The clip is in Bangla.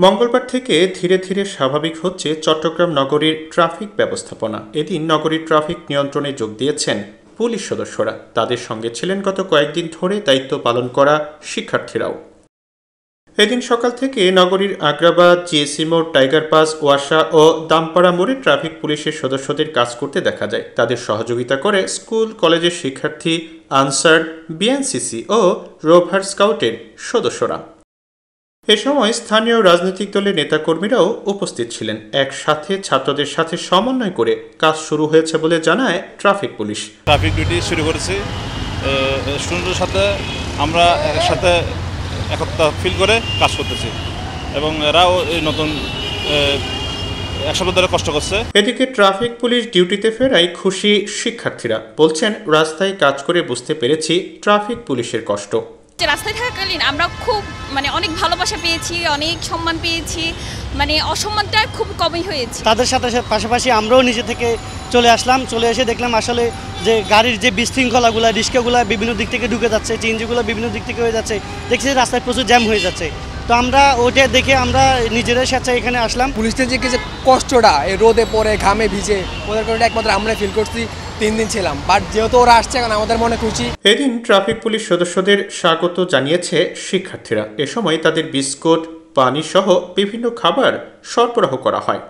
মঙ্গলবার থেকে ধীরে ধীরে স্বাভাবিক হচ্ছে চট্টগ্রাম নগরীর ট্রাফিক ব্যবস্থাপনা। এদিন নগরীর ট্রাফিক নিয়ন্ত্রণে যোগ দিয়েছেন পুলিশ সদস্যরা। তাদের সঙ্গে ছিলেন গত কয়েকদিন ধরে দায়িত্ব পালন করা শিক্ষার্থীরাও। এদিন সকাল থেকে নগরীর আগ্রাবাদ, জিএসি মোড়, টাইগার পাস, ওয়াসা ও দামপাড়া মোড়ে ট্রাফিক পুলিশের সদস্যদের কাজ করতে দেখা যায়। তাদের সহযোগিতা করে স্কুল কলেজের শিক্ষার্থী, আনসার, বিএনসিসি ও রোভার স্কাউটের সদস্যরা। এ সময় স্থানীয় রাজনৈতিক দলের নেতাকর্মীরাও উপস্থিত ছিলেন। একসাথে ছাত্রদের সাথে সমন্বয় করে কাজ শুরু হয়েছে বলে জানায় ট্রাফিক পুলিশ। ট্রাফিক ডিউটি শুরু করেছি স্টুডেন্টের সাথে, আমরা একসাথে একতা ফিল করে কাজ করতেছি এবং এরাও এই নতুন এক সপ্তাহ ধরে কষ্ট করছে। এদিকে ট্রাফিক পুলিশ ডিউটিতে ফেরায় খুশি শিক্ষার্থীরা। বলছেন, রাস্তায় কাজ করে বুঝতে পেরেছি ট্রাফিক পুলিশের কষ্ট। রাস্তায় থাকাকালীন আমরা খুব অনেক ভালোবাসা পেয়েছি, অনেক সম্মান পেয়েছি, অসম্মানটা খুব কমই হয়েছে। তাদের সাথে পাশাপাশি আমরাও নিজে থেকে চলে আসলাম। চলে এসে দেখলাম আসলে যে গাড়ির যে বিশৃঙ্খলাগুলো, রিক্সাগুলো বিভিন্ন দিক থেকে ঢুকে যাচ্ছে, চিএনজিগুলো বিভিন্ন দিক থেকে হয়ে যাচ্ছে, দেখছি রাস্তায় প্রচুর জ্যাম হয়ে যাচ্ছে। তো আমরা ওটা দেখে আমরা নিজেরা স্বেচ্ছায় এখানে আসলাম। পুলিশদের যে কষ্টটা এই রোদে পড়ে ঘামে ভিজে, ওদের কারণে একমাত্র আমরা ফিল করছি। 3 দিন ছিলাম, বাট যেহেতু ওরা আসছে এখন আমাদের মনে খুশি। এদিন ট্রাফিক পুলিশ সদস্যদের স্বাগত জানিয়েছে শিক্ষার্থীরা। এ সময় তাদের বিস্কুট, পানি সহ বিভিন্ন খাবার সরবরাহ করা হয়।